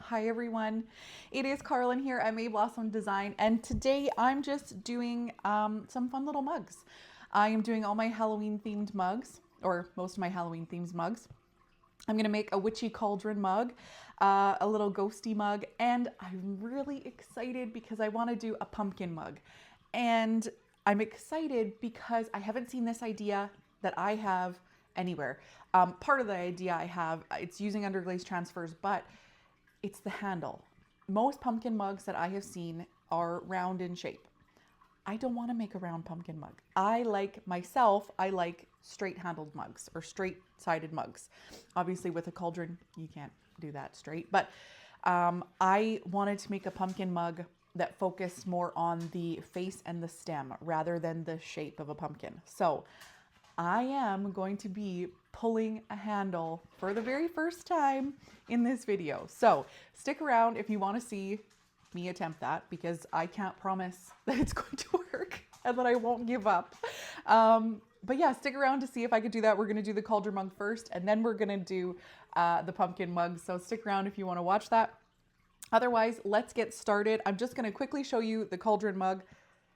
Hi everyone, it is Carlin here at May Blossom Design, and today I'm just doing some fun little mugs. I am doing all my Halloween themed mugs, or most of my Halloween themed mugs. I'm gonna make a witchy cauldron mug, a little ghosty mug, and I'm really excited because I wanna do a pumpkin mug. And I'm excited because I haven't seen this idea that I have anywhere. Part of the idea I have, it's using Underglaze transfers, but it's the handle. Most pumpkin mugs that I have seen are round in shape. I don't want to make a round pumpkin mug. I like straight handled mugs or straight sided mugs. Obviously with a cauldron, you can't do that straight, but I wanted to make a pumpkin mug that focused more on the face and the stem rather than the shape of a pumpkin. So I am going to be pulling a handle for the very first time in this video. So stick around if you want to see me attempt that, because I can't promise that it's going to work and that I won't give up. But yeah, stick around to see if I could do that. We're going to do the cauldron mug first, and then we're going to do the pumpkin mug. So stick around if you want to watch that. Otherwise, let's get started. I'm just going to quickly show you the cauldron mug.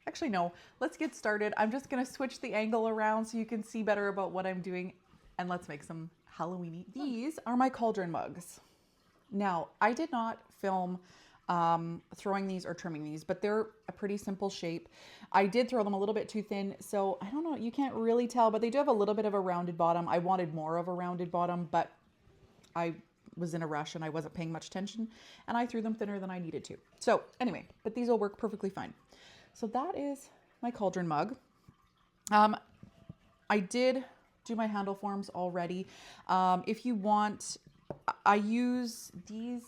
Actually, no, let's get started. I'm just gonna switch the angle around so you can see better about what I'm doing, and let's make some Halloween-y. These are my cauldron mugs. Now, I did not film throwing these or trimming these, but they're a pretty simple shape. I did throw them a little bit too thin, so I don't know, you can't really tell, but they do have a little bit of a rounded bottom. I wanted more of a rounded bottom, but I was in a rush and I wasn't paying much attention, and I threw them thinner than I needed to. So anyway, but these will work perfectly fine. So that is my cauldron mug. I did do my handle forms already. If you want, I use these,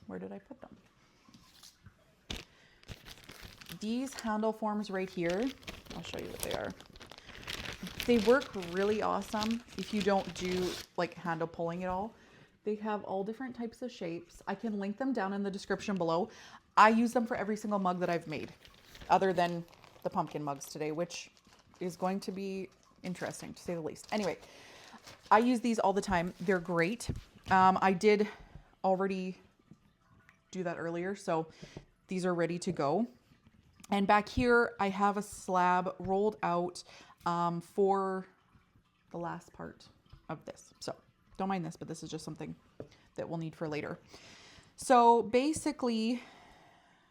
where did I put them? These handle forms right here, I'll show you what they are. They work really awesome if you don't do like handle pulling at all. They have all different types of shapes. I can link them down in the description below. I use them for every single mug that I've made, other than the pumpkin mugs today, which is going to be interesting to say the least. Anyway, I use these all the time. They're great. I did already do that earlier, so these are ready to go. And back here, I have a slab rolled out for the last part of this. So don't mind this, but this is just something that we'll need for later. So basically,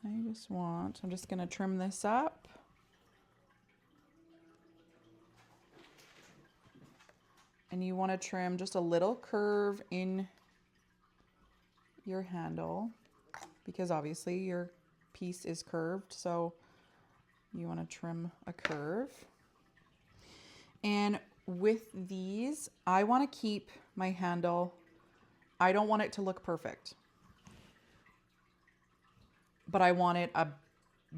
I'm just going to trim this up. And you want to trim just a little curve in your handle, because obviously your piece is curved. So you want to trim a curve. And with these, I want to keep my handle, I don't want it to look perfect, but I want it a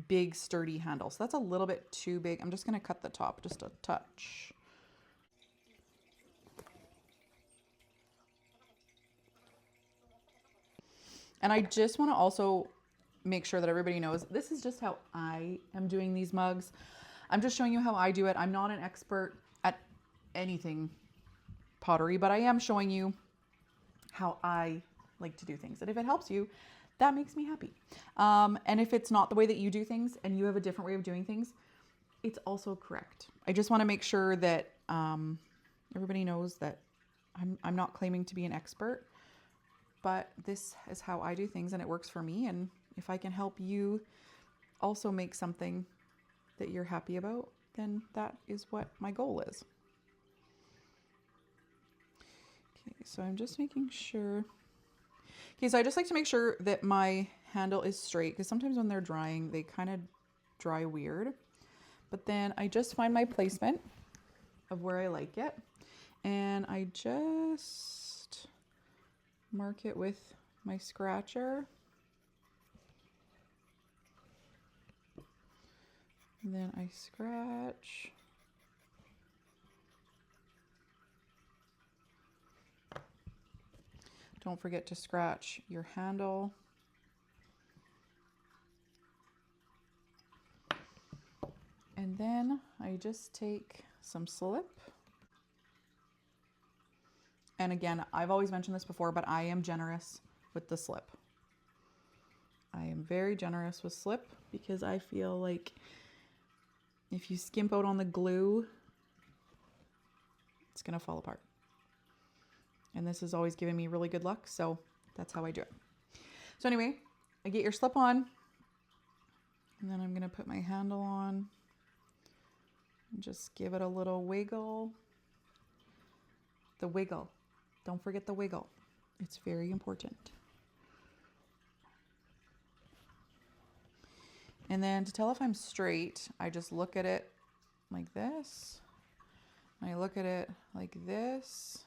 big sturdy handle. So that's a little bit too big. I'm just going to cut the top just a touch. And I just want to also make sure that everybody knows this is just how I am doing these mugs. I'm just showing you how I do it. I'm not an expert at anything pottery, but I am showing you how I like to do things. And if it helps you, that makes me happy. And if it's not the way that you do things and you have a different way of doing things, it's also correct. I just want to make sure that everybody knows that I'm not claiming to be an expert, but this is how I do things and it works for me. And if I can help you also make something that you're happy about, then that is what my goal is. Okay, so I'm just making sure. Okay, so I just like to make sure that my handle is straight, because sometimes when they're drying, they kind of dry weird. But then I just find my placement of where I like it, and I just mark it with my scratcher. And then I scratch. Don't forget to scratch your handle. And then I just take some slip. And again, I've always mentioned this before, but I am generous with the slip. I am very generous with slip because I feel like if you skimp out on the glue, it's gonna fall apart. And this is always giving me really good luck, so that's how I do it. So anyway, I get your slip on, and then I'm gonna put my handle on and just give it a little wiggle. The wiggle. Don't forget the wiggle. It's very important. And then to tell if I'm straight, I just look at it like this. I look at it like this.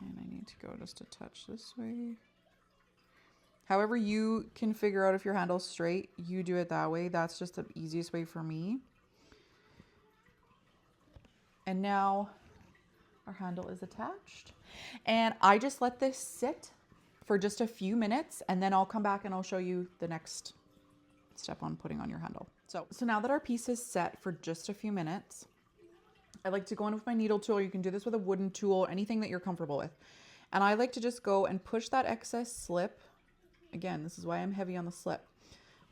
And I need to go just a touch this way. However you can figure out if your handle's straight, you do it that way. That's just the easiest way for me. And now our handle is attached. And I just let this sit for just a few minutes, and then I'll come back and I'll show you the next step on putting on your handle. So now that our piece is set for just a few minutes, I like to go in with my needle tool. You can do this with a wooden tool, anything that you're comfortable with. And I like to just go and push that excess slip. Again, this is why I'm heavy on the slip.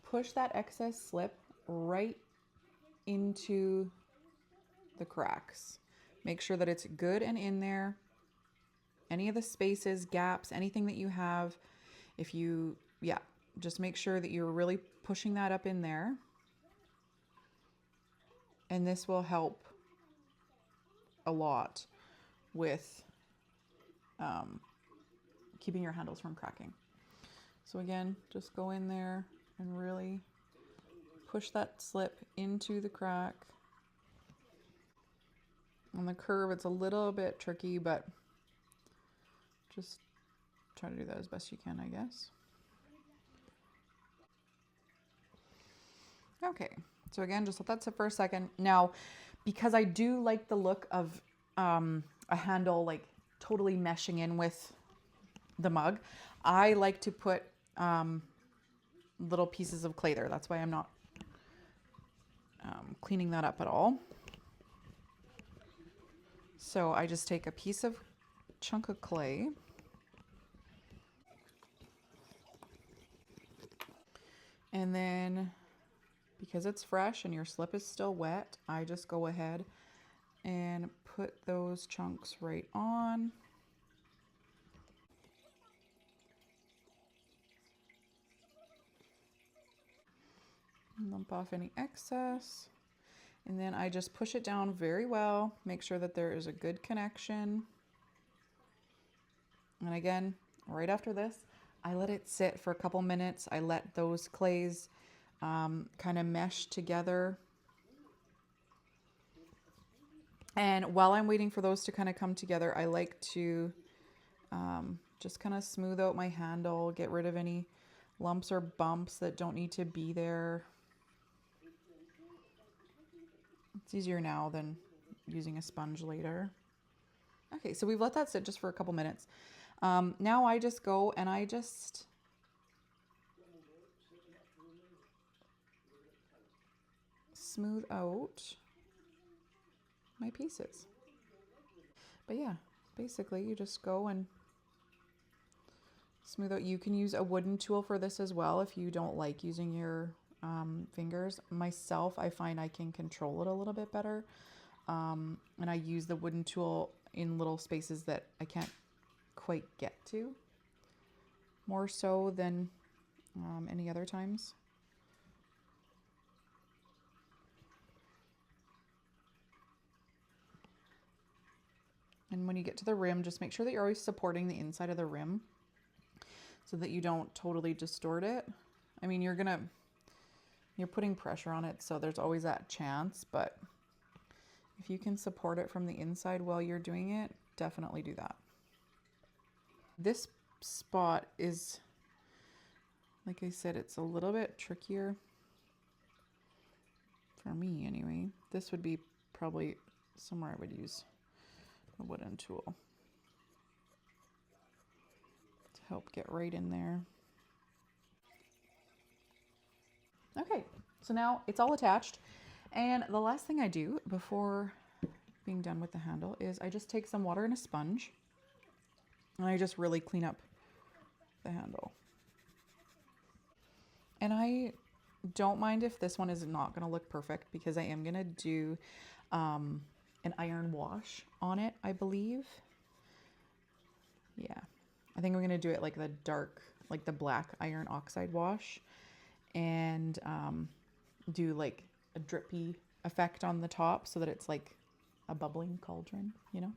Push that excess slip right into the cracks. Make sure that it's good and in there. Any of the spaces, gaps, anything that you have, if you, just make sure that you're really pushing that up in there. And this will help a lot with keeping your handles from cracking. So again, just go in there and really push that slip into the crack. On the curve, it's a little bit tricky, but just try to do that as best you can, I guess. Okay, so again, just let that sit for a second. Now, because I do like the look of a handle like totally meshing in with the mug, I like to put little pieces of clay there. That's why I'm not cleaning that up at all. So I just take a chunk of clay, and then because it's fresh and your slip is still wet, I just go ahead and put those chunks right on. Lump off any excess. And then I just push it down very well, make sure that there is a good connection. And again, right after this, I let it sit for a couple minutes. I let those clays kind of mesh together. And while I'm waiting for those to kind of come together, I like to just kind of smooth out my handle, get rid of any lumps or bumps that don't need to be there. It's easier now than using a sponge later. Okay, so we've let that sit just for a couple minutes. Now I just go and I just smooth out my pieces. But yeah, basically you just go and smooth out. You can use a wooden tool for this as well if you don't like using your fingers. Myself, I find I can control it a little bit better. And I use the wooden tool in little spaces that I can't quite get to, more so than any other times. And when you get to the rim, just make sure that you're always supporting the inside of the rim so that you don't totally distort it. I mean, you're putting pressure on it, so there's always that chance, but if you can support it from the inside while you're doing it, definitely do that. This spot is, like I said, it's a little bit trickier for me anyway. This would be probably somewhere I would use a wooden tool to help get right in there. Okay, so now it's all attached. And the last thing I do before being done with the handle is I just take some water and a sponge and I just really clean up the handle. And I don't mind if this one is not going to look perfect because I am going to do an iron wash on it, I believe. Yeah, I think I'm going to do it like the dark, like the black iron oxide wash, and do like a drippy effect on the top so that it's like a bubbling cauldron, you know?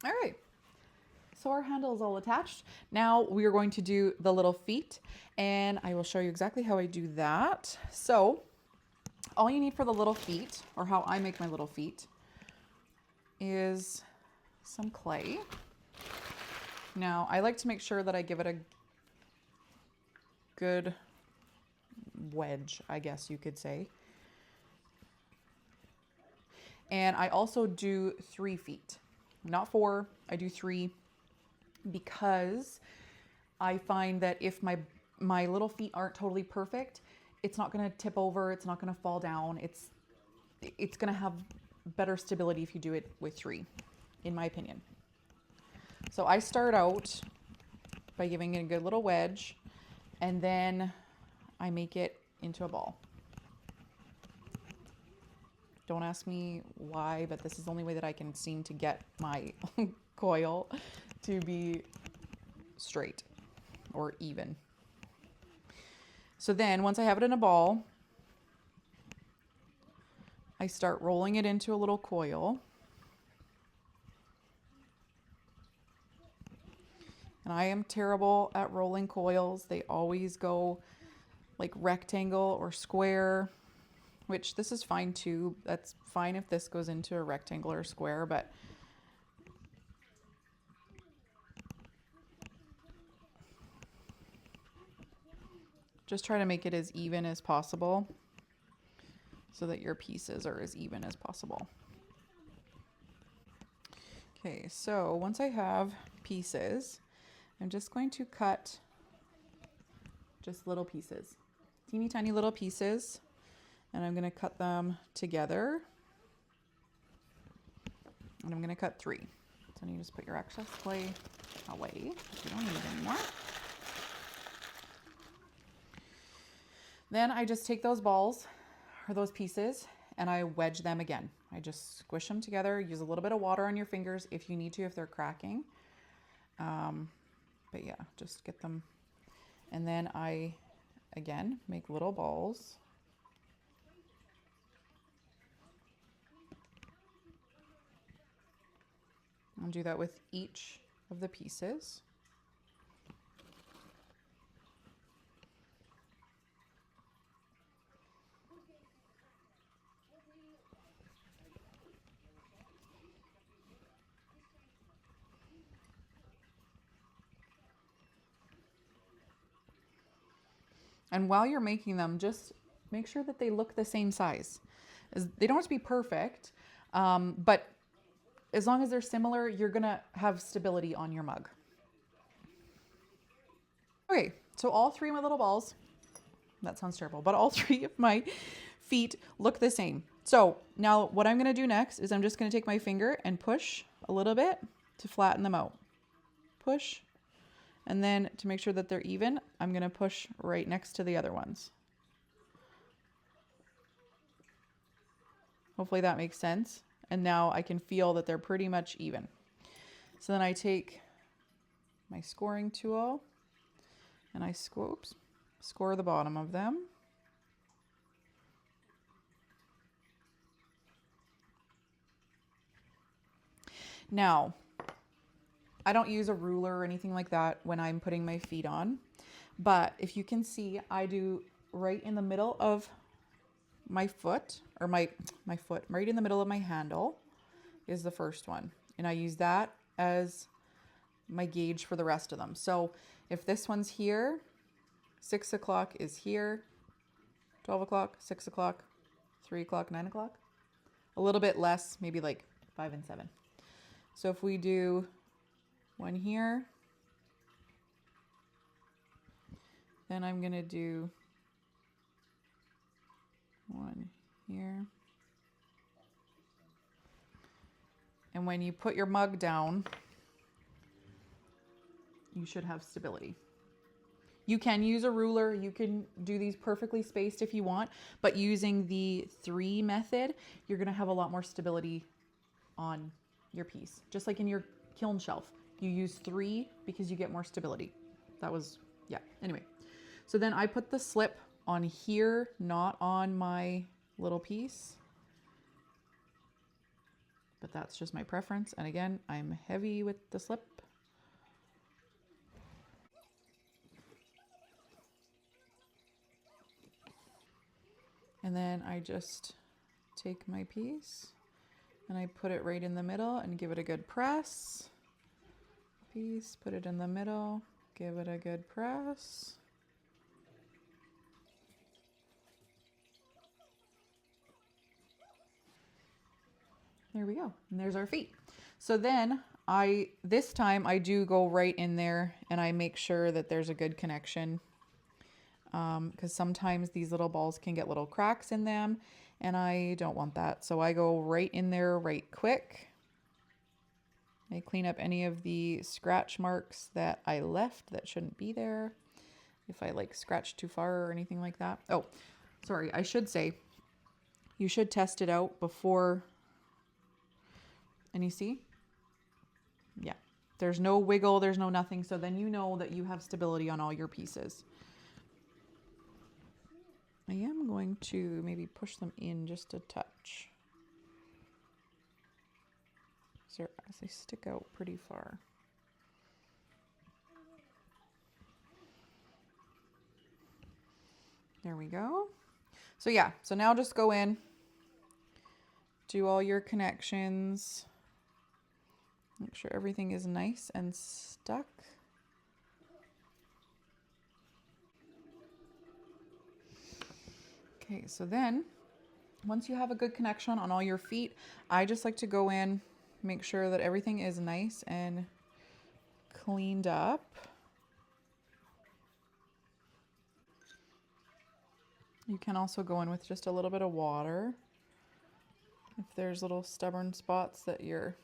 All right. So our handle is all attached. Now we are going to do the little feet, and I will show you exactly how I do that. So all you need for the little feet, or how I make my little feet, is some clay. Now I like to make sure that I give it a good wedge, I guess you could say. And I also do 3 feet, not 4. I do 3 because I find that if my little feet aren't totally perfect, it's not going to tip over, it's not going to fall down. It's going to have better stability if you do it with 3, in my opinion. So I start out by giving it a good little wedge, and then I make it into a ball. Don't ask me why, but this is the only way that I can seem to get my coil to be straight or even. So then once I have it in a ball, I start rolling it into a little coil. And I am terrible at rolling coils. They always go like rectangle or square, which this is fine too. That's fine if this goes into a rectangle or square, but just try to make it as even as possible so that your pieces are as even as possible. Okay, so once I have pieces, I'm just going to cut just little pieces, teeny tiny little pieces, and I'm going to cut them together. And I'm going to cut 3. So you just put your excess clay away if you don't need it anymore. Then I just take those balls or those pieces and I wedge them again. I just squish them together, use a little bit of water on your fingers if you need to, if they're cracking. But yeah, just get them. And then I, again, make little balls. I'll do that with each of the pieces. And while you're making them, just make sure that they look the same size. They don't have to be perfect, but as long as they're similar, you're gonna have stability on your mug. Okay, so all 3 of my little balls, that sounds terrible, but all 3 of my feet look the same. So now what I'm gonna do next is I'm just gonna take my finger and push a little bit to flatten them out. Push. And then to make sure that they're even, I'm going to push right next to the other ones. Hopefully that makes sense. And now I can feel that they're pretty much even. So then I take my scoring tool and I score the bottom of them. Now, I don't use a ruler or anything like that when I'm putting my feet on, but if you can see, I do right in the middle of my foot, or my foot, right in the middle of my handle is the first one. And I use that as my gauge for the rest of them. So if this one's here, 6 o'clock is here, 12 o'clock, 6 o'clock, 3 o'clock, 9 o'clock, a little bit less, maybe like 5 and 7. So if we do one here, then I'm going to do one here. And when you put your mug down, you should have stability. You can use a ruler. You can do these perfectly spaced if you want, but using the 3 method, you're going to have a lot more stability on your piece. Just like in your kiln shelf, you use 3 because you get more stability. That was, yeah. Anyway, so then I put the slip on here, not on my little piece, but that's just my preference. And again, I'm heavy with the slip. And then I just take my piece and I put it right in the middle and give it a good press. Piece, put it in the middle, give it a good press. There we go. And there's our feet. So then this time I do go right in there and I make sure that there's a good connection. Because sometimes these little balls can get little cracks in them and I don't want that. So I go right in there right quick. I clean up any of the scratch marks that I left that shouldn't be there. If I like scratched too far or anything like that. Oh, sorry. I should say you should test it out before. And you see? Yeah. There's no wiggle. There's no nothing. So then you know that you have stability on all your pieces. I am going to maybe push them in just a touch. So as they stick out pretty far. There we go. So yeah, so now just go in, do all your connections, make sure everything is nice and stuck. Okay, so then once you have a good connection on all your feet, I just like to go in, make sure that everything is nice and cleaned up. You can also go in with just a little bit of water if there's little stubborn spots that your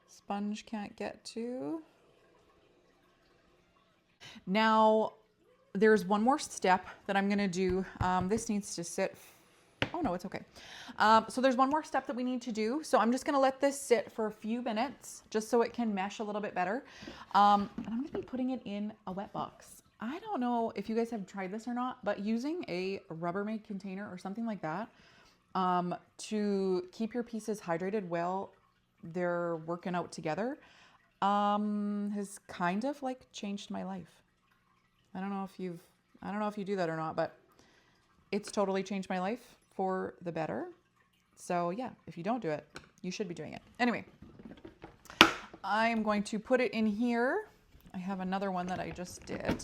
sponge can't get to. Now, there's one more step that I'm gonna do. This needs to sit. Oh no, it's okay. So there's one more step that we need to do. So I'm just gonna let this sit for a few minutes just so it can mesh a little bit better. And I'm gonna be putting it in a wet box. I don't know if you guys have tried this or not, but using a Rubbermaid container or something like that to keep your pieces hydrated while they're working out together has kind of like changed my life. I don't know if you do that or not, but it's totally changed my life for the better. So yeah, if you don't do it, you should be doing it. Anyway, I'm going to put it in here. I have another one that I just did.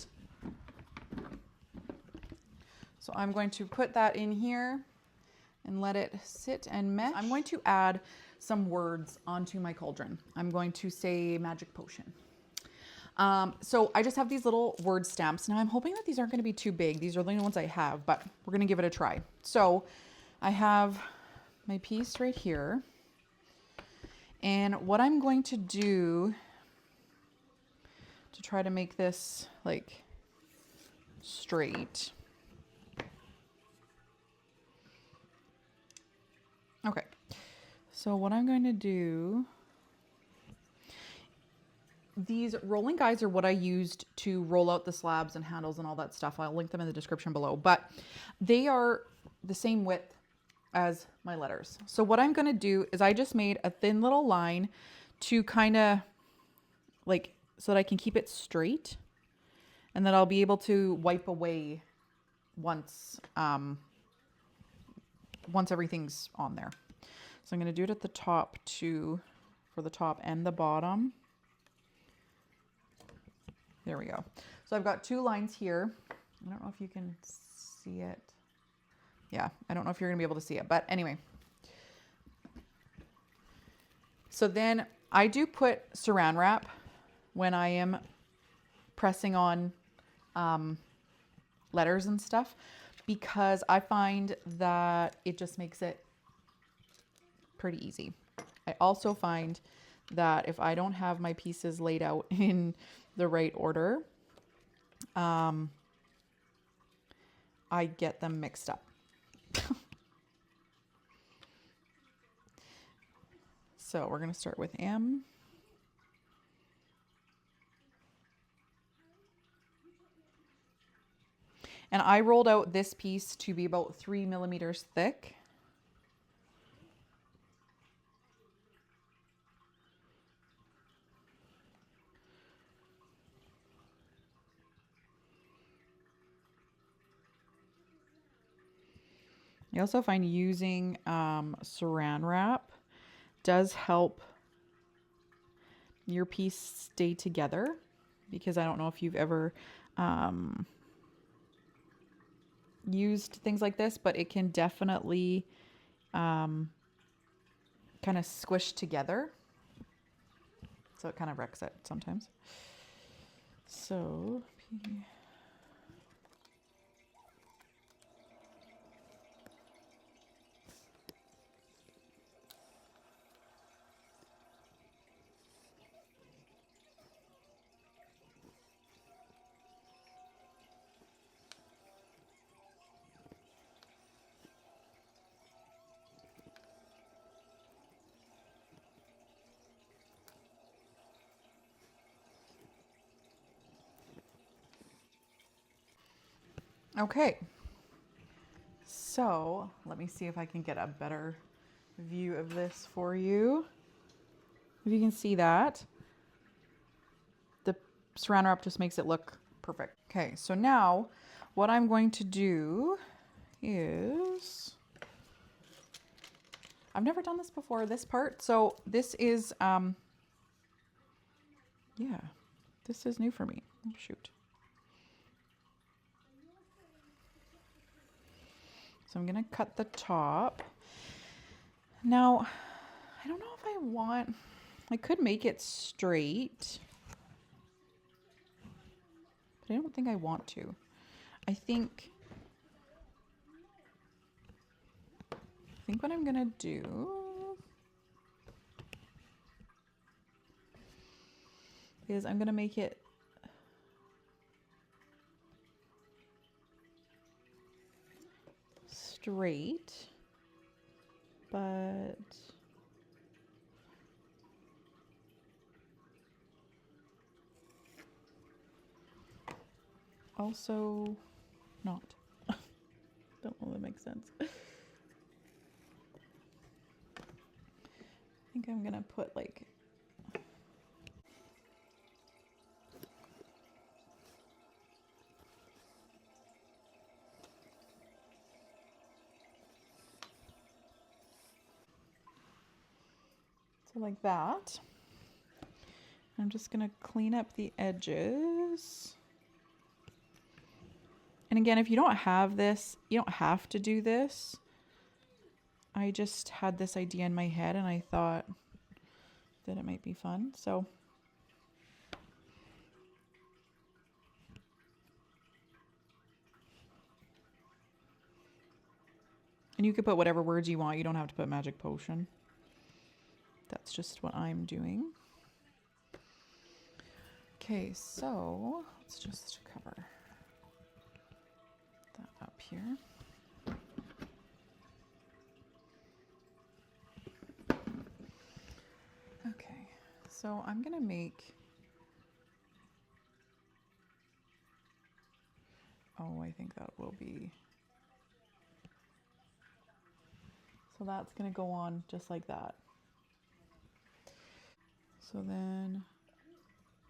So I'm going to put that in here and let it sit and mesh. I'm going to add some words onto my cauldron. I'm going to say magic potion. So I just have these little word stamps. Now I'm hoping that these aren't going to be too big. These are the only ones I have, but we're going to give it a try. So I have my piece right here. And what I'm going to do to try to make this like straight. Okay. So what I'm going to do, these rolling guides are what I used to roll out the slabs and handles and all that stuff. I'll link them in the description below, but they are the same width as my letters. So what I'm going to do is I just made a thin little line to kind of like, so that I can keep it straight and that I'll be able to wipe away once everything's on there. So I'm going to do it at the top too, for the top and the bottom. There we go. So I've got 2 lines here. I don't know if you can see it. Yeah, I don't know if you're going to be able to see it, but anyway. So then I do put saran wrap when I am pressing on letters and stuff, because I find that it just makes it pretty easy. I also find that if I don't have my pieces laid out in the right order, I get them mixed up. So we're going to start with M. And I rolled out this piece to be about 3 millimeters thick. I also find using saran wrap does help your piece stay together, because I don't know if you've ever used things like this, but it can definitely kind of squish together. So it kind of wrecks it sometimes. So okay, so let me see if I can get a better view of this for you. If you can see that, the saran wrap just makes it look perfect. Okay, so now what I'm going to do is, I've never done this before, this part. So this is, yeah, this is new for me. Oh, shoot. So I'm going to cut the top. Now, I don't know if I want, I could make it straight, but I don't think I want to. I think what I'm going to do is I'm going to make it straight, but also not. Don't know if that makes sense. I think I'm gonna put like, so like that. I'm just gonna clean up the edges. And again, if you don't have this, you don't have to do this. I just had this idea in my head and I thought that it might be fun. So and you could put whatever words you want. You don't have to put magic potion. That's just what I'm doing. Okay, so let's just cover that up here. Okay, so I'm gonna make, oh, I think that will be, so that's gonna go on just like that. So then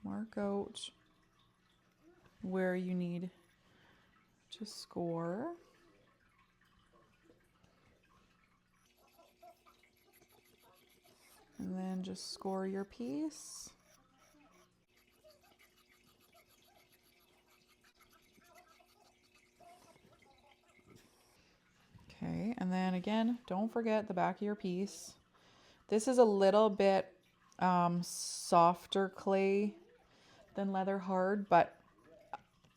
mark out where you need to score. And then just score your piece. Okay, and then again, don't forget the back of your piece. This is a little bit softer clay than leather hard, but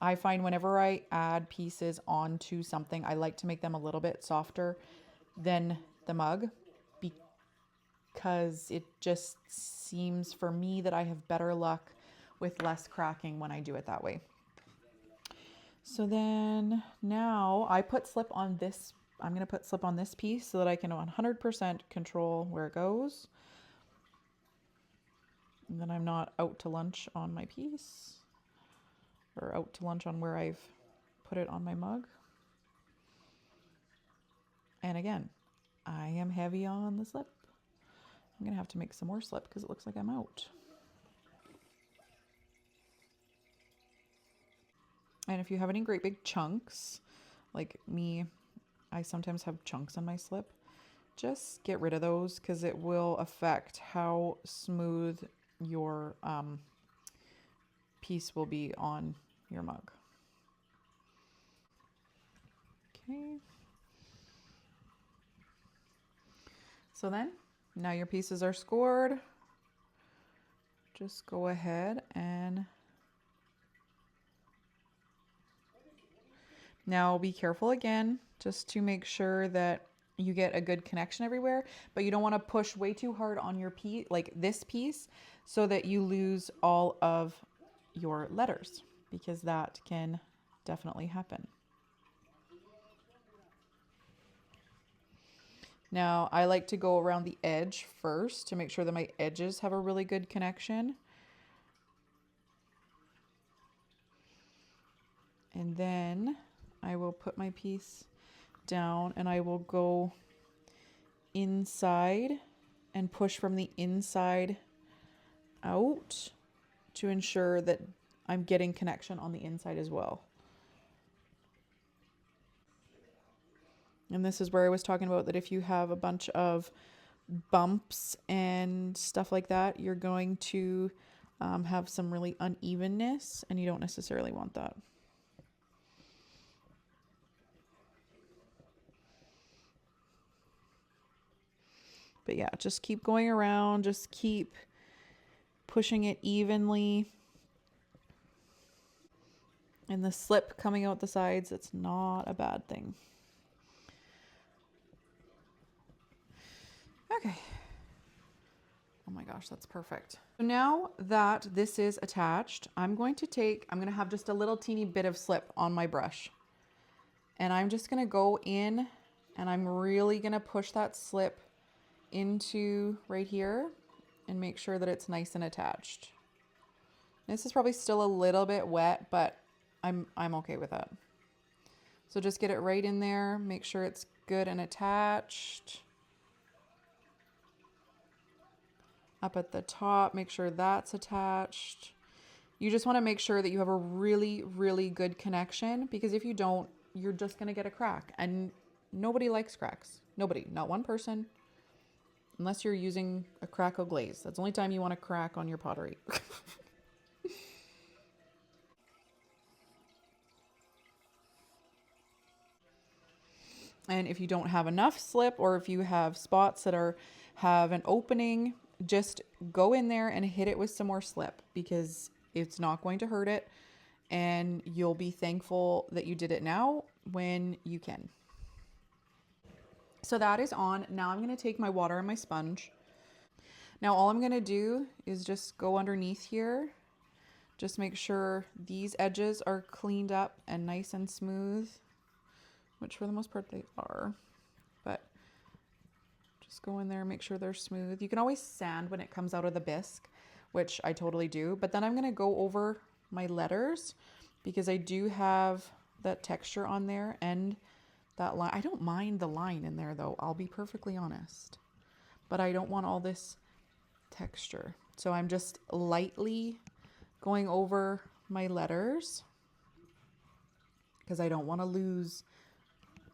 I find whenever I add pieces onto something, I like to make them a little bit softer than the mug, because it just seems for me that I have better luck with less cracking when I do it that way. So then now I put slip on this. I'm going to put slip on this piece so that I can 100% control where it goes. And then I'm not out to lunch on my piece or out to lunch on where I've put it on my mug. And again, I am heavy on the slip. I'm going to have to make some more slip because it looks like I'm out. And if you have any great big chunks, like me, I sometimes have chunks on my slip, just get rid of those because it will affect how smooth your piece will be on your mug. Okay. So then, now your pieces are scored. Just go ahead and now be careful again, just to make sure that you get a good connection everywhere, but you don't want to push way too hard on your piece, like this piece, so that you lose all of your letters, because that can definitely happen. Now, I like to go around the edge first to make sure that my edges have a really good connection. And then I will put my piece down and I will go inside and push from the inside out to ensure that I'm getting connection on the inside as well. And this is where I was talking about that if you have a bunch of bumps and stuff like that, you're going to have some really unevenness, and you don't necessarily want that. But yeah, just keep going around, just keep pushing it evenly. And the slip coming out the sides, it's not a bad thing. Okay. Oh my gosh, that's perfect. So now that this is attached, I'm going to have just a little teeny bit of slip on my brush. And I'm just gonna go in and I'm really gonna push that slip into right here and make sure that it's nice and attached. This is probably still a little bit wet, but I'm okay with that. So just get it right in there, make sure it's good and attached. Up at the top, make sure that's attached. You just want to make sure that you have a really, really good connection, because if you don't, you're just going to get a crack, and nobody likes cracks. Nobody, not one person, unless you're using a crackle glaze. That's the only time you want a crack on your pottery. And if you don't have enough slip, or if you have spots that have an opening, just go in there and hit it with some more slip, because it's not going to hurt it, and you'll be thankful that you did it now when you can. So that is on. Now I'm going to take my water and my sponge. Now all I'm going to do is just go underneath here. Just make sure these edges are cleaned up and nice and smooth, which for the most part they are, but just go in there and make sure they're smooth. You can always sand when it comes out of the bisque, which I totally do, but then I'm going to go over my letters because I do have that texture on there and that line. I don't mind the line in there though, I'll be perfectly honest, but I don't want all this texture. So I'm just lightly going over my letters because I don't want to lose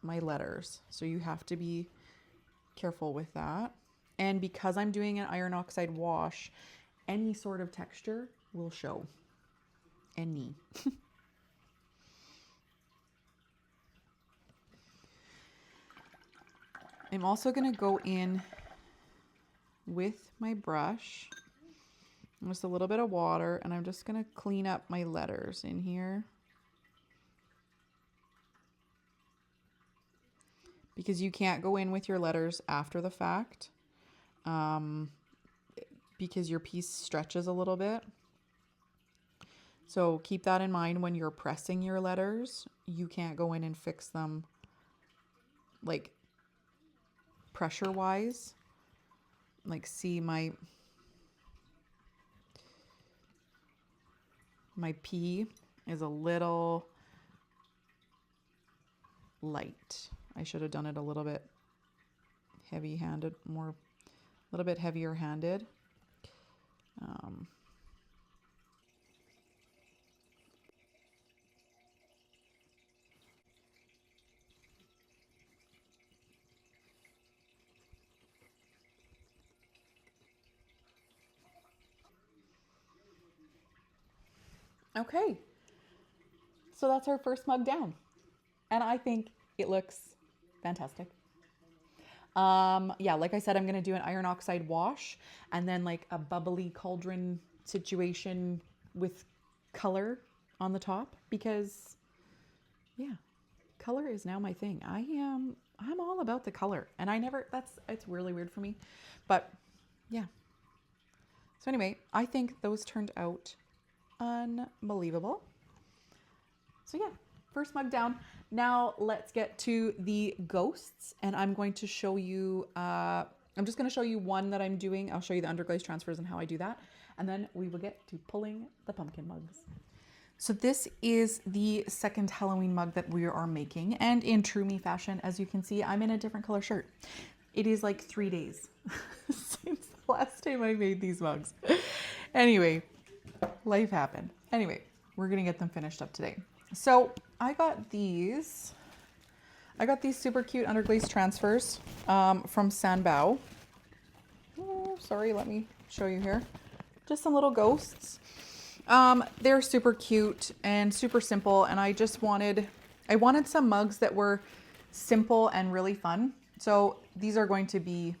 my letters. So you have to be careful with that. And because I'm doing an iron oxide wash, any sort of texture will show. Any. I'm also going to go in with my brush, just a little bit of water, and I'm just going to clean up my letters in here. Because you can't go in with your letters after the fact, because your piece stretches a little bit. So keep that in mind when you're pressing your letters. You can't go in and fix them like pressure wise. Like see my P is a little light. I should have done it a little bit heavy-handed, a little bit heavier handed. Okay, so that's our first mug down, and I think it looks fantastic. Yeah, like I said, I'm gonna do an iron oxide wash and then like a bubbly cauldron situation with color on the top because yeah, color is now my thing. I'm all about the color, and it's really weird for me, but yeah. So anyway, I think those turned out unbelievable. So yeah, first mug down. Now let's get to the ghosts, and I'm going to show you, I'm just going to show you one that I'm doing. I'll show you the underglaze transfers and how I do that, and then we will get to pulling the pumpkin mugs. So this is the second Halloween mug that we are making, and in true me fashion, as you can see, I'm in a different color shirt. It is like 3 days since the last time I made these mugs. Anyway, life happened. Anyway, we're gonna get them finished up today. So I got these super cute underglaze transfers from Sanbao. Oh, sorry, let me show you here. Just some little ghosts. They're super cute and super simple, and I wanted some mugs that were simple and really fun. So these are going to be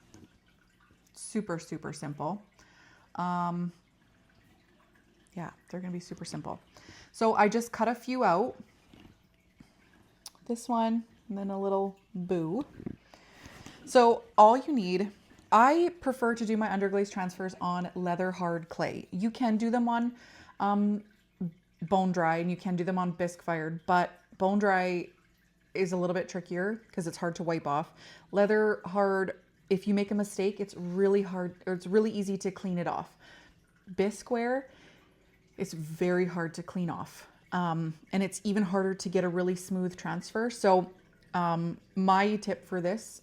super, super simple. Yeah, they're gonna be super simple. So I just cut a few out. This one, and then a little boo. So all you need, I prefer to do my underglaze transfers on leather hard clay. You can do them on bone dry, and you can do them on bisque fired, but bone dry is a little bit trickier because it's hard to wipe off. Leather hard, if you make a mistake, it's really hard, or it's really easy to clean it off. Bisque ware, it's very hard to clean off. And it's even harder to get a really smooth transfer. So my tip for this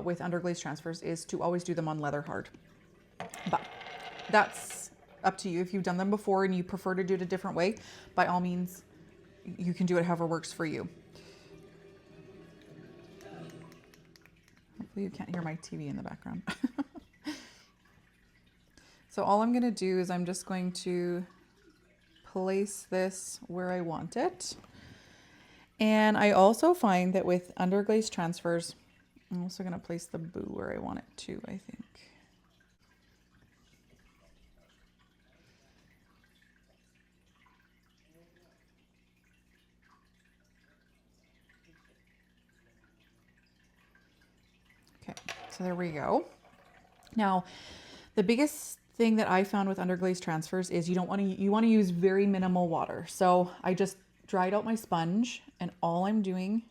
with underglaze transfers is to always do them on leather hard. But that's up to you. If you've done them before and you prefer to do it a different way, by all means, you can do it however works for you. Hopefully you can't hear my TV in the background. So all I'm going to do is I'm just going to place this where I want it. And I also find that with underglaze transfers, I'm also going to place the boo where I want it too, I think. Okay, so there we go. Now, the biggest thing that I found with underglaze transfers is you want to use very minimal water. So I just dried out my sponge, and all I'm doing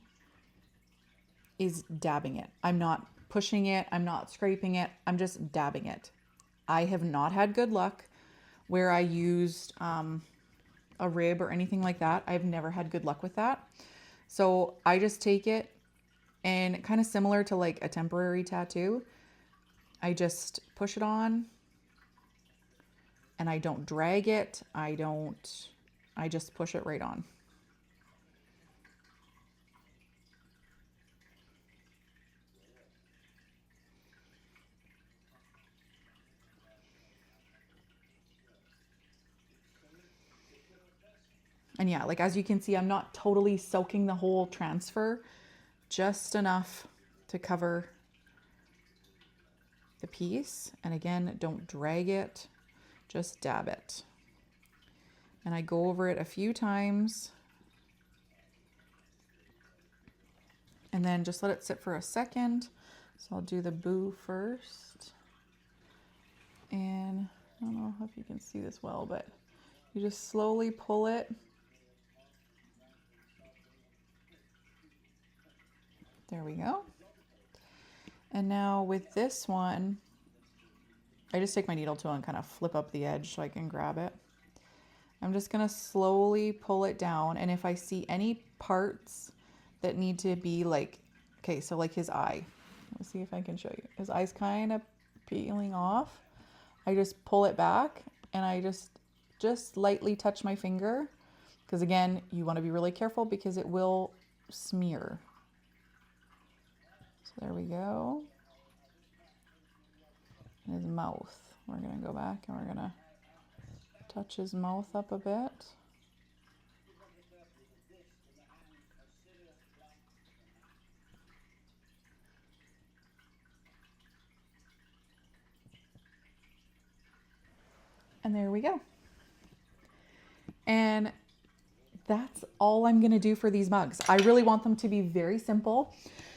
is dabbing it. I'm not pushing it, I'm not scraping it, I'm just dabbing it. I have not had good luck where I used a rib or anything like that. I've never had good luck with that. So I just take it, and kind of similar to like a temporary tattoo, I just push it on, and I don't drag it. I just push it right on. And yeah, like as you can see, I'm not totally soaking the whole transfer, just enough to cover the piece. And again, don't drag it, just dab it. And I go over it a few times, and then just let it sit for a second. So I'll do the boo first. And I don't know if you can see this well, but You just slowly pull it. There we go. And now with this one, I just take my needle tool and kind of flip up the edge so I can grab it. I'm just gonna slowly pull it down, and if I see any parts that need to be like, okay, so like his eye. Let's see if I can show you. His eye's kind of peeling off. I just pull it back and I just lightly touch my finger, because again, you want to be really careful because it will smear. So there we go. And his mouth. We're gonna go back and we're gonna touch his mouth up a bit. And there we go. And that's all I'm gonna do for these mugs. I really want them to be very simple.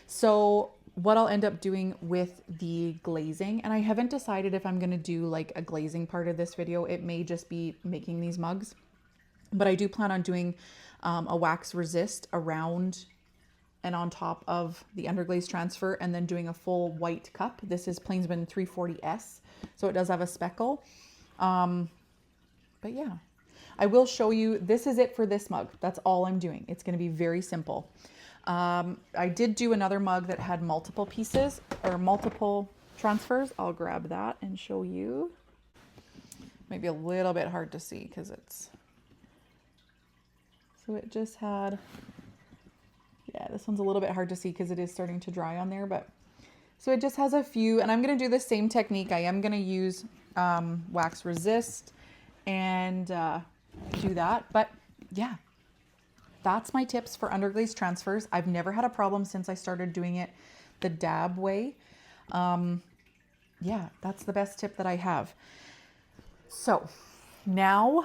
So what I'll end up doing with the glazing, and I haven't decided if I'm gonna do like a glazing part of this video. It may just be making these mugs, but I do plan on doing a wax resist around and on top of the Underglaze transfer, and then doing a full white cup. This is Plainsman 340S, so it does have a speckle. But yeah, I will show you, this is it for this mug. That's all I'm doing. It's gonna be very simple. I did do another mug that had multiple pieces or multiple transfers. I'll grab that and show you. Maybe a little bit hard to see because it's, so it just had, yeah, this one's a little bit hard to see because it is starting to dry on there, but so it just has a few, and I'm going to do the same technique. I am going to use wax resist and do that, but yeah, that's my tips for Underglaze transfers. I've never had a problem since I started doing it the dab way. Yeah, that's the best tip that I have. So now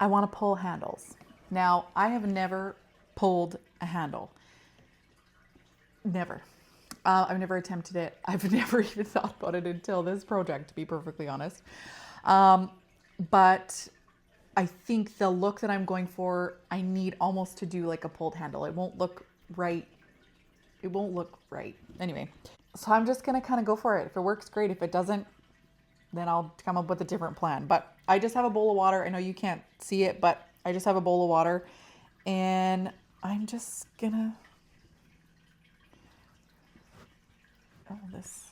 I want to pull handles. Now I have never pulled a handle. Never. I've never attempted it. I've never even thought about it until this project, to be perfectly honest. But I think the look that I'm going for, I need almost to do like a pulled handle. It won't look right. It won't look right. Anyway, so I'm just going to kind of go for it. If it works, great. If it doesn't, then I'll come up with a different plan. But I just have a bowl of water. I know you can't see it, but I just have a bowl of water, and I'm just gonna, oh, this,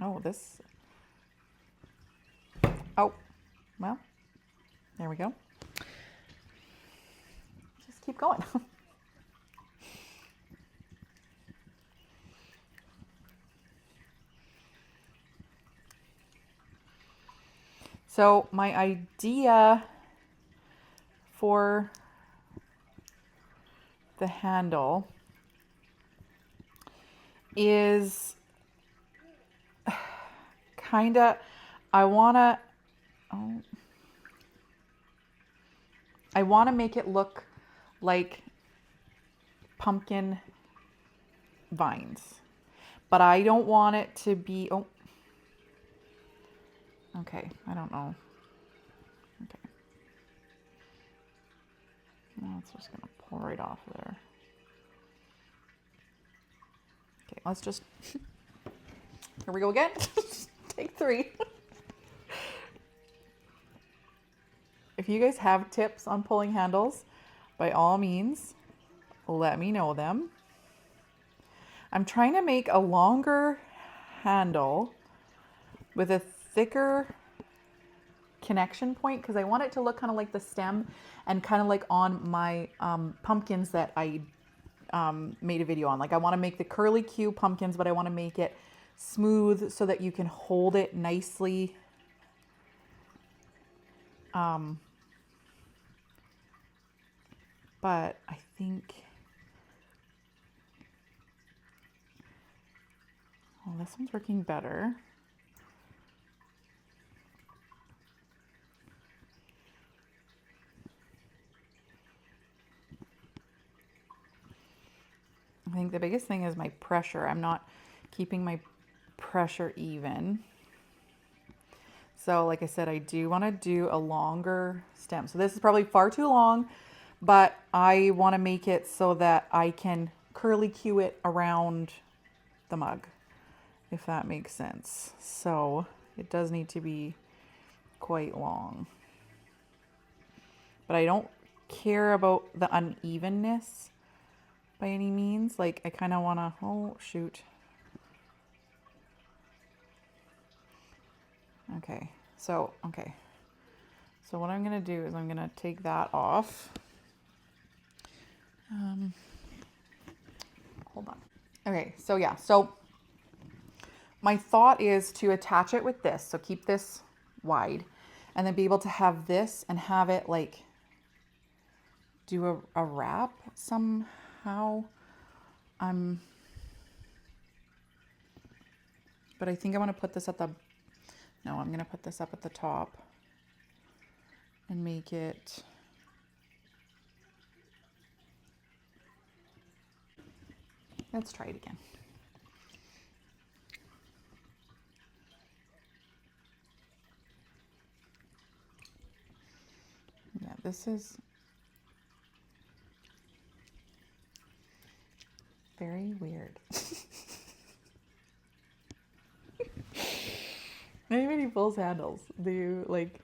oh, this, oh, well, there we go. Just keep going. So my idea for the handle is kind of, I want to make it look like pumpkin vines, but I don't want it to be, oh, okay, I don't know. Okay. Now it's just gonna pull right off there. Okay, let's just, here we go again. Take 3. If you guys have tips on pulling handles, by all means, let me know them. I'm trying to make a longer handle with a thicker connection point because I want it to look kind of like the stem and kind of like on my pumpkins that I made a video on. Like I want to make the curly Q pumpkins, but I want to make it smooth so that you can hold it nicely. But I think, well, this one's working better. I think think the biggest thing is my pressure. I'm not keeping my pressure even. So like I said, I do want to do a longer stem. So this is probably far too long, but I want to make it so that I can curly cue it around the mug, if that makes sense. So it does need to be quite long. But I don't care about the unevenness by any means. Like I kind of want to, oh shoot. Okay. So what I'm going to do is I'm going to take that off. Hold on. Okay, so yeah, so my thought is to attach it with this. So keep this wide and then be able to have this and have it like do a wrap somehow. But I think I want to put this at the, no, I'm going to put this up at the top and make it, let's try it again. Yeah, this is very weird. Anybody pulls handles, do you like?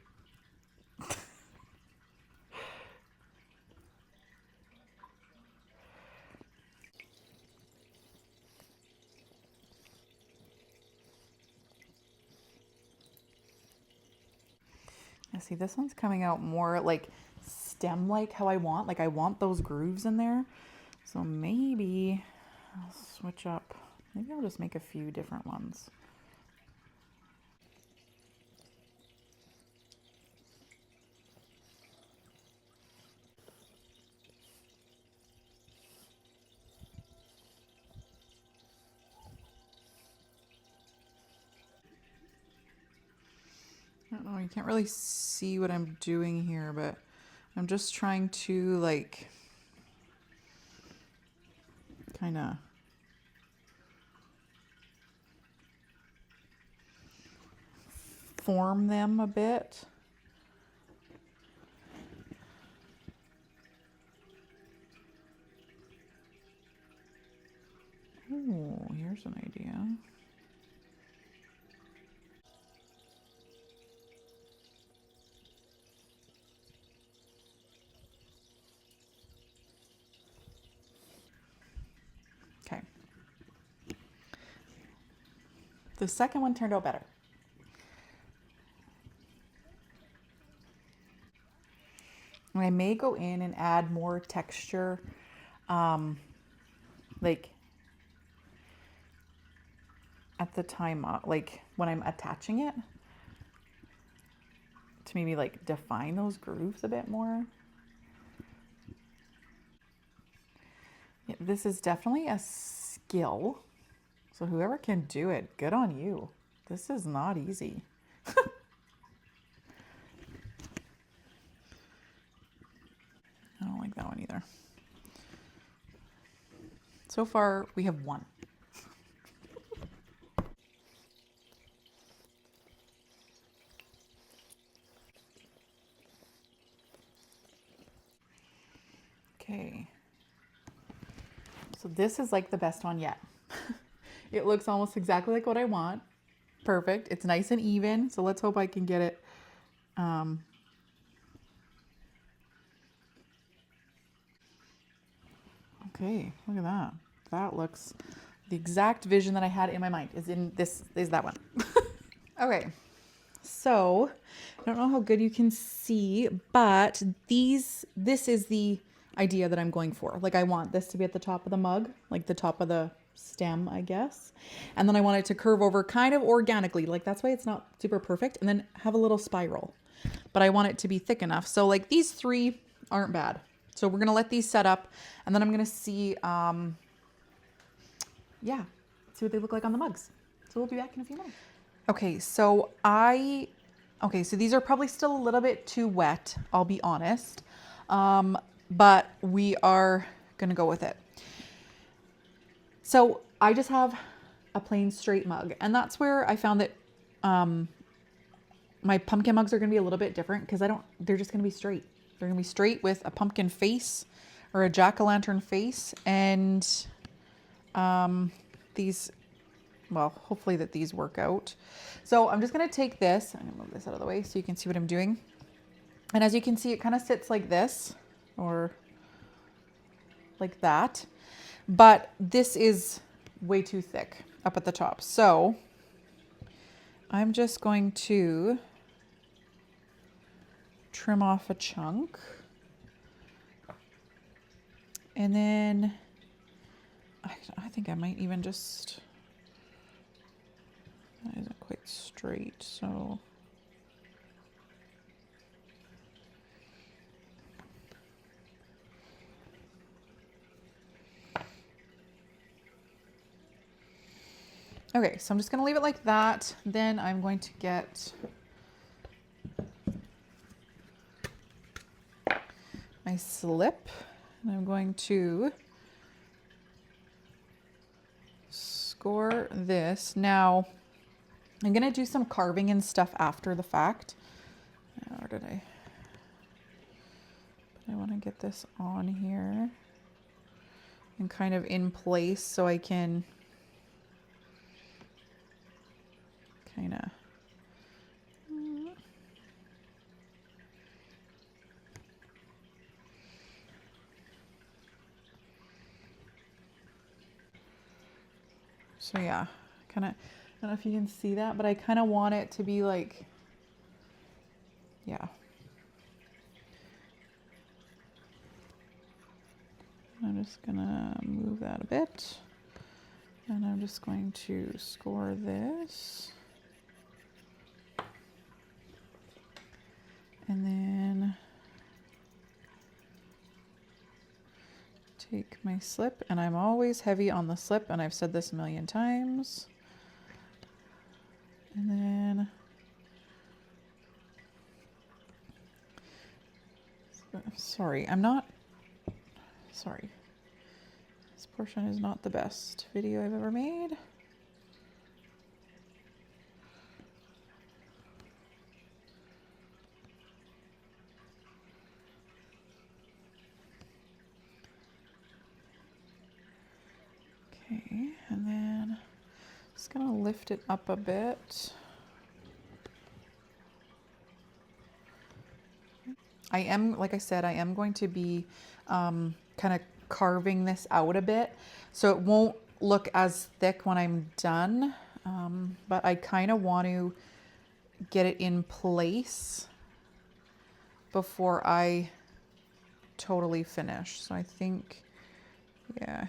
I see this one's coming out more like stem like how I want. Like I want those grooves in there. So maybe I'll switch up. Maybe I'll just make a few different ones. I don't know, you can't really see what I'm doing here, but I'm just trying to like kind of form them a bit. Oh, here's an idea. Okay. The second one turned out better. And I may go in and add more texture, like at the time, like when I'm attaching it, to maybe like define those grooves a bit more. Yeah, this is definitely a skill. So whoever can do it, good on you. This is not easy. I don't like that one either. So far, we have one. Okay. So this is like the best one yet. It looks almost exactly like what I want. Perfect. It's nice and even. So let's hope I can get it. Okay, look at that. That looks the exact vision that I had in my mind is that one. Okay. So I don't know how good you can see, but this is the idea that I'm going for. Like I want this to be at the top of the mug, like the top of the stem, I guess. And then I want it to curve over kind of organically. Like that's why it's not super perfect. And then have a little spiral, but I want it to be thick enough. So like these three aren't bad. So we're going to let these set up and then I'm going to see, yeah, see what they look like on the mugs. So we'll be back in a few minutes. Okay, so so these are probably still a little bit too wet, I'll be honest. But we are gonna go with it. So I just have a plain straight mug, and that's where I found that my pumpkin mugs are going to be a little bit different because they're just going to be straight. They're going to be straight with a pumpkin face or a jack-o'-lantern face, and these, well, hopefully that these work out. So I'm just going to take this, I'm going to move this out of the way so you can see what I'm doing. And as you can see, it kind of sits like this or like that, but this is way too thick up at the top. So I'm just going to trim off a chunk. And then I think I might even just, that isn't quite straight, so. Okay, so I'm just gonna leave it like that. Then I'm going to get my slip, and I'm going to score this. Now, I'm gonna do some carving and stuff after the fact. Or did I? But I wanna get this on here and kind of in place so I can kind of so yeah, kind of, I don't know if you can see that, but I kind of want it to be like, yeah. I'm just gonna move that a bit, and I'm just going to score this. And then take my slip, and I'm always heavy on the slip, and I've said this a million times. And then sorry, this portion is not the best video I've ever made. Okay, and then just gonna lift it up a bit. I am, like I said, I am going to be kind of carving this out a bit, so it won't look as thick when I'm done, but I kind of want to get it in place before I totally finish. So I think, yeah,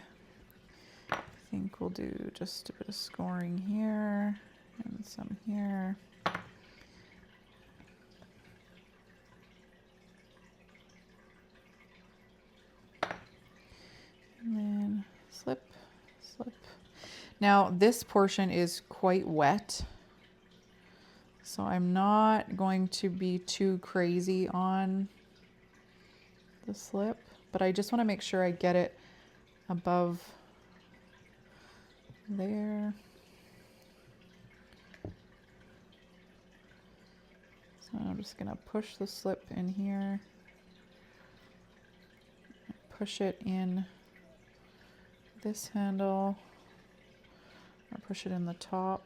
I think we'll do just a bit of scoring here and some here. And then slip, slip. Now this portion is quite wet, so I'm not going to be too crazy on the slip, but I just want to make sure I get it above there. So I'm just going to push the slip in here, push it in this handle, or push it in the top.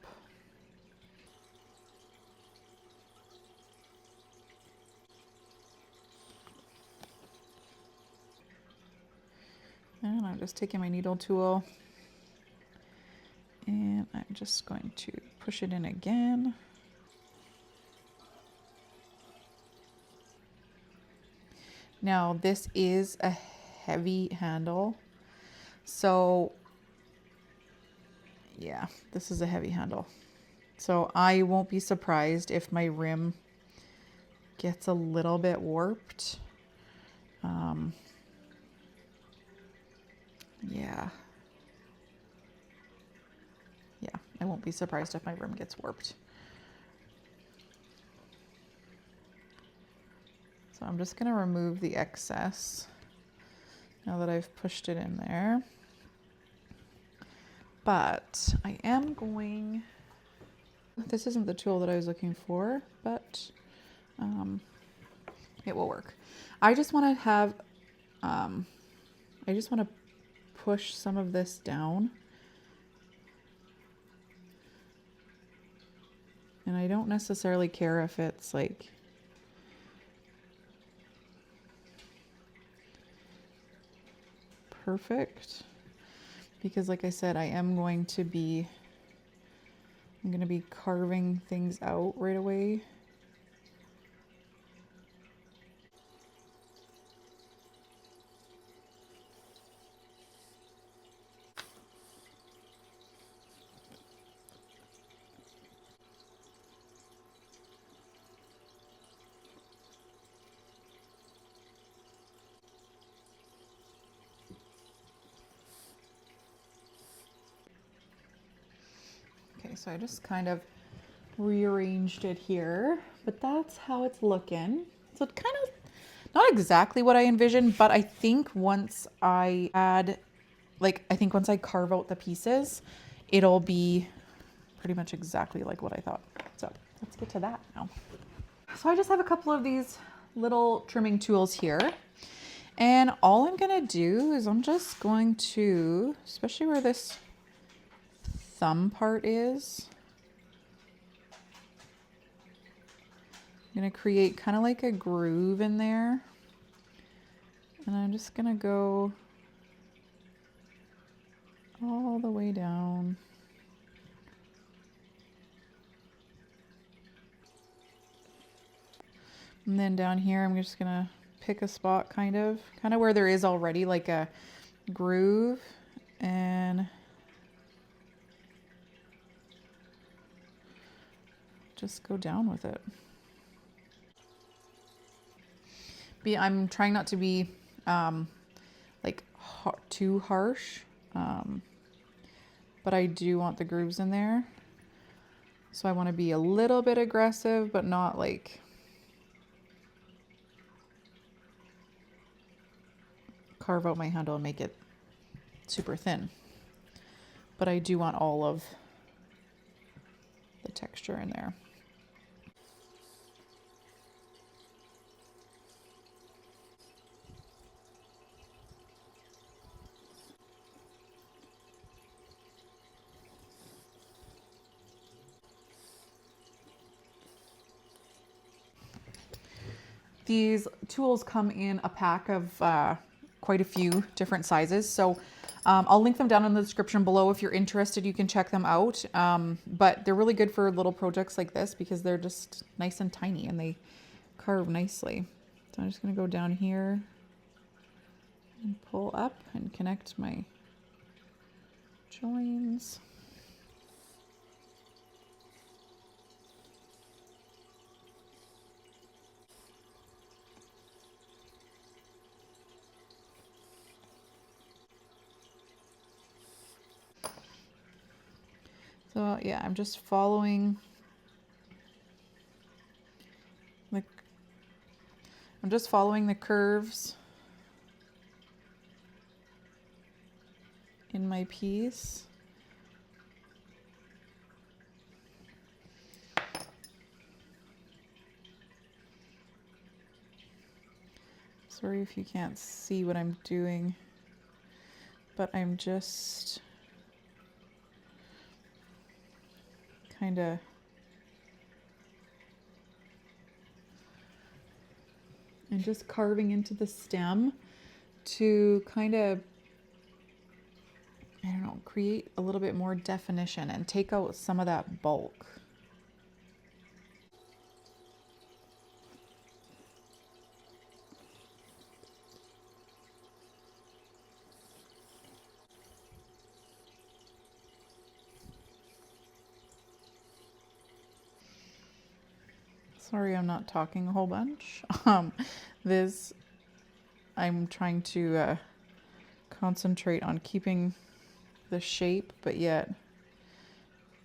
And I'm just taking my needle tool, and I'm just going to push it in again. Now this is a heavy handle, so yeah, this is a heavy handle. So I won't be surprised if my rim gets a little bit warped. Yeah, I won't be surprised if my rim gets warped. So I'm just gonna remove the excess now that I've pushed it in there. But I am going, this isn't the tool that I was looking for, but it will work. I just want to have, I just want to push some of this down. And I don't necessarily care if it's like perfect, because like I said, I'm going to be carving things out right away. Okay, so I just kind of rearranged it here, but that's how it's looking. So it kind of, not exactly what I envisioned, but I think once I add, like, I think once I carve out the pieces, it'll be pretty much exactly like what I thought. So let's get to that now. So I just have a couple of these little trimming tools here. And all I'm gonna do is I'm just going to, especially where this thumb part is, I'm gonna create kind of like a groove in there. And I'm just gonna go all the way down. And then down here, I'm just gonna pick a spot kind of where there is already like a groove, and just go down with it. I'm trying not to be like too harsh, but I do want the grooves in there. So I want to be a little bit aggressive, but not like carve out my handle and make it super thin. But I do want all of the texture in there. These tools come in a pack of quite a few different sizes. So I'll link them down in the description below. If you're interested, you can check them out. But they're really good for little projects like this because they're just nice and tiny and they carve nicely. So I'm just gonna go down here and pull up and connect my joins. So yeah, I'm just following, like, I'm just following the curves in my piece. Sorry if you can't see what I'm doing, but I'm just kind of and just carving into the stem to kind of, I don't know, create a little bit more definition and take out some of that bulk. Sorry, I'm not talking a whole bunch. I'm trying to concentrate on keeping the shape, but yet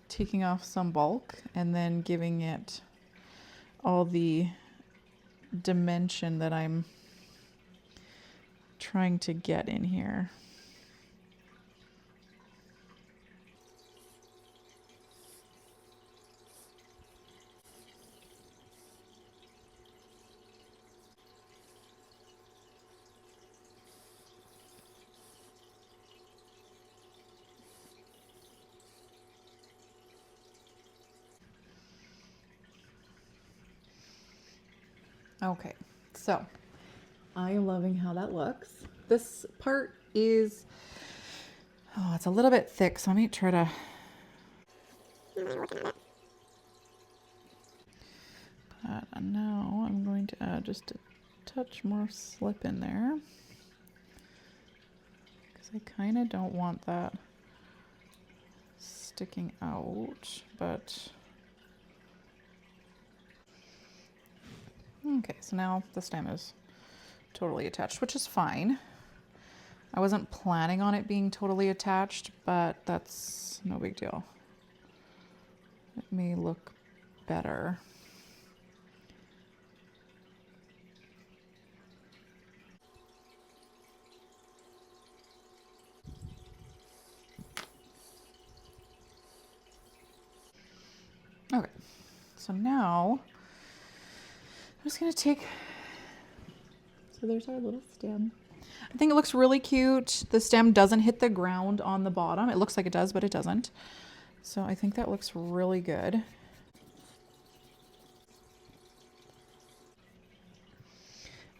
taking off some bulk and then giving it all the dimension that I'm trying to get in here. Okay, so I am loving how that looks. This part is, oh, it's a little bit thick, so I might try to. But now I'm going to add just a touch more slip in there, because I kind of don't want that sticking out, but okay, so now the stem is totally attached, which is fine. I wasn't planning on it being totally attached, but that's no big deal. It may look better. Okay, so now I'm just gonna take, so there's our little stem. I think it looks really cute. The stem doesn't hit the ground on the bottom. It looks like it does, but it doesn't. So I think that looks really good. And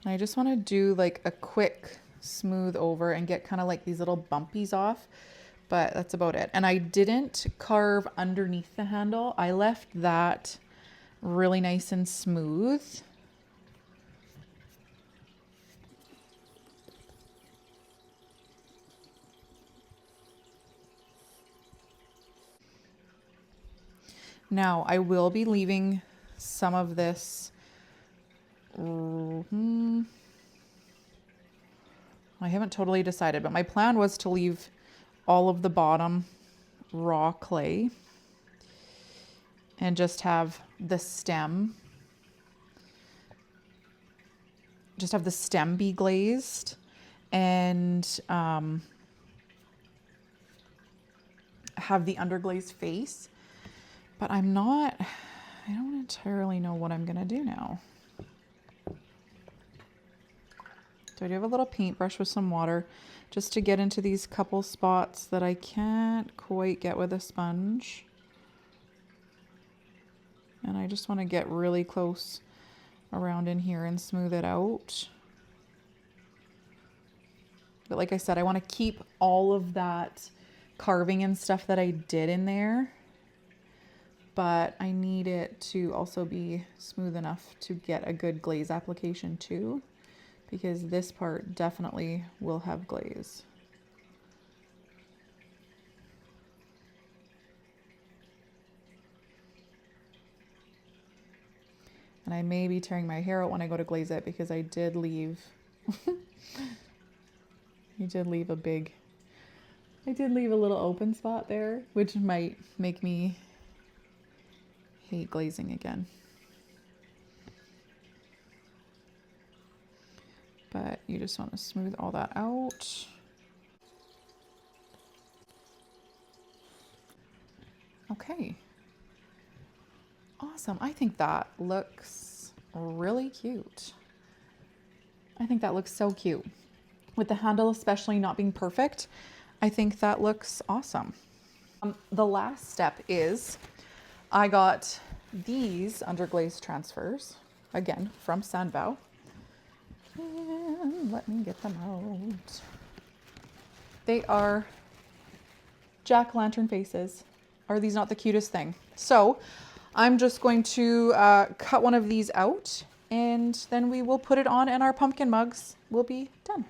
I just want to do like a quick smooth over and get kind of like these little bumpies off, but that's about it. And I didn't carve underneath the handle. I left that really nice and smooth. Now I will be leaving some of this. I haven't totally decided, but my plan was to leave all of the bottom raw clay and just have the stem, be glazed, and have the underglaze face. But I don't entirely know what I'm gonna do now. So I do have a little paintbrush with some water just to get into these couple spots that I can't quite get with a sponge. And I just want to get really close around in here and smooth it out. But like I said, I want to keep all of that carving and stuff that I did in there. But I need it to also be smooth enough to get a good glaze application too, because this part definitely will have glaze. And I may be tearing my hair out when I go to glaze it, because I did leave I did leave a little open spot there, which might make me hate glazing again. But you just want to smooth all that out. Okay. Awesome. I think that looks really cute. I think that looks so cute. With the handle especially not being perfect, I think that looks awesome. The last step is I got these Underglaze transfers, again, from Sandvow. And let me get them out. They are jack-o'-lantern faces. Are these not the cutest thing? So I'm just going to cut one of these out, and then we will put it on, and our pumpkin mugs will be done.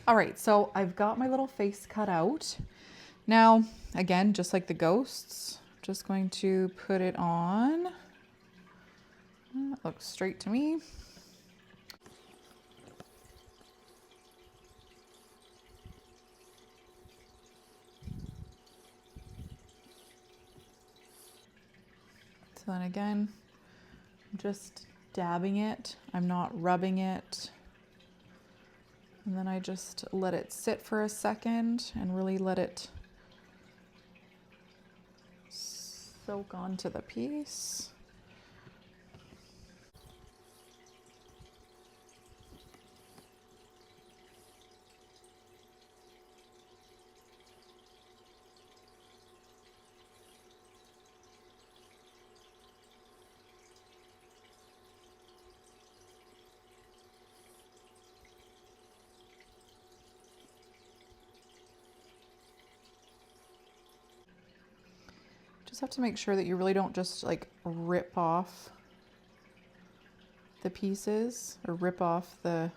All right, so I've got my little face cut out. Now, again, just like the ghosts, just going to put it on. That looks straight to me. So then again, I'm just dabbing it. I'm not rubbing it. And then I just let it sit for a second and really let it soak onto the piece. Just have to make sure that you really don't just like rip off the pieces or rip off the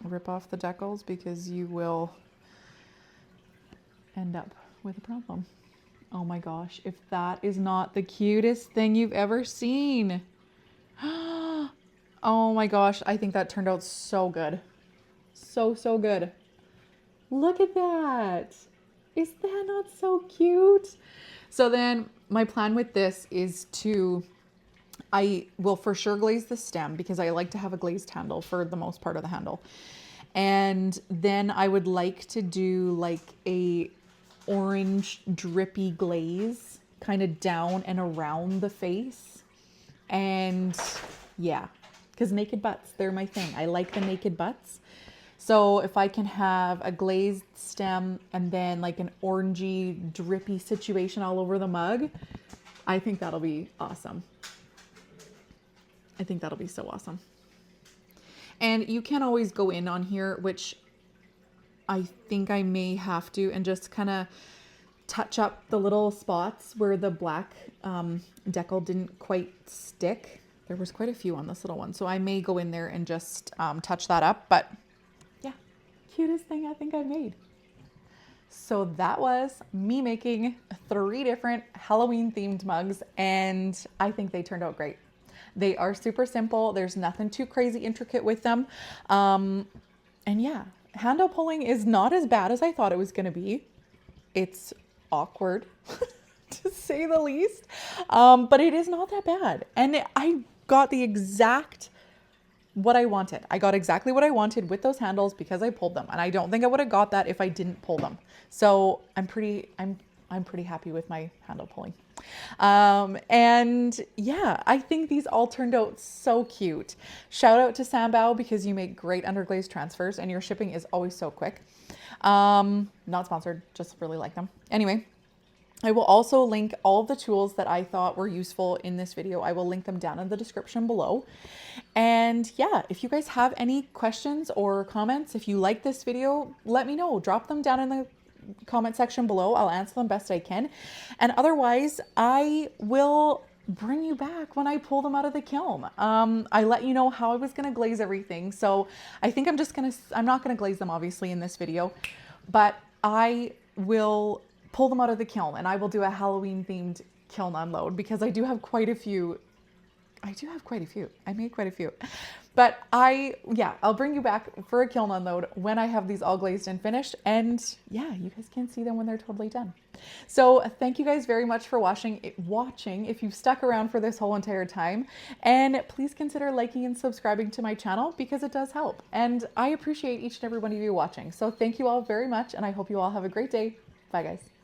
decals, because you will end up with a problem. Oh my gosh, if that is not the cutest thing you've ever seen. Oh my gosh, I think that turned out so good. So good. Look at that. Is that not so cute? So then my plan with this is to, I will for sure glaze the stem because I like to have a glazed handle for the most part of the handle. And then I would like to do like a orange drippy glaze kind of down and around the face. And yeah, because naked butts, they're my thing. I like the naked butts. So if I can have a glazed stem and then like an orangey drippy situation all over the mug, I think that'll be awesome. I think that'll be so awesome. And you can always go in on here, which I think I may have to, and just kind of touch up the little spots where the black decal didn't quite stick. There was quite a few on this little one. So I may go in there and just touch that up. But yeah, cutest thing I think I made. So that was me making 3 different Halloween themed mugs, and I think they turned out great. They are super simple. There's nothing too crazy intricate with them. And yeah, handle pulling is not as bad as I thought it was going to be. It's awkward to say the least. But it is not that bad. And I got the exact what I wanted. I got exactly what I wanted with those handles because I pulled them. And I don't think I would have got that if I didn't pull them. So I'm pretty happy with my handle pulling. And yeah, I think these all turned out so cute. Shout out to Sambao because you make great underglaze transfers and your shipping is always so quick. Not sponsored, just really like them. Anyway, I will also link all of the tools that I thought were useful in this video. I will link them down in the description below. And yeah, if you guys have any questions or comments, if you like this video, let me know. Drop them down in the comment section below. I'll answer them best I can. And otherwise, I will bring you back when I pull them out of the kiln. I let you know how I was going to glaze everything. So I think I'm not going to glaze them obviously in this video, but I will pull them out of the kiln and I will do a Halloween themed kiln unload because I do have quite a few. I made quite a few, but I'll bring you back for a kiln unload when I have these all glazed and finished. And yeah, you guys can see them when they're totally done. So thank you guys very much for watching if you've stuck around for this whole entire time, and please consider liking and subscribing to my channel because it does help. And I appreciate each and every one of you watching. So thank you all very much. And I hope you all have a great day. Bye guys.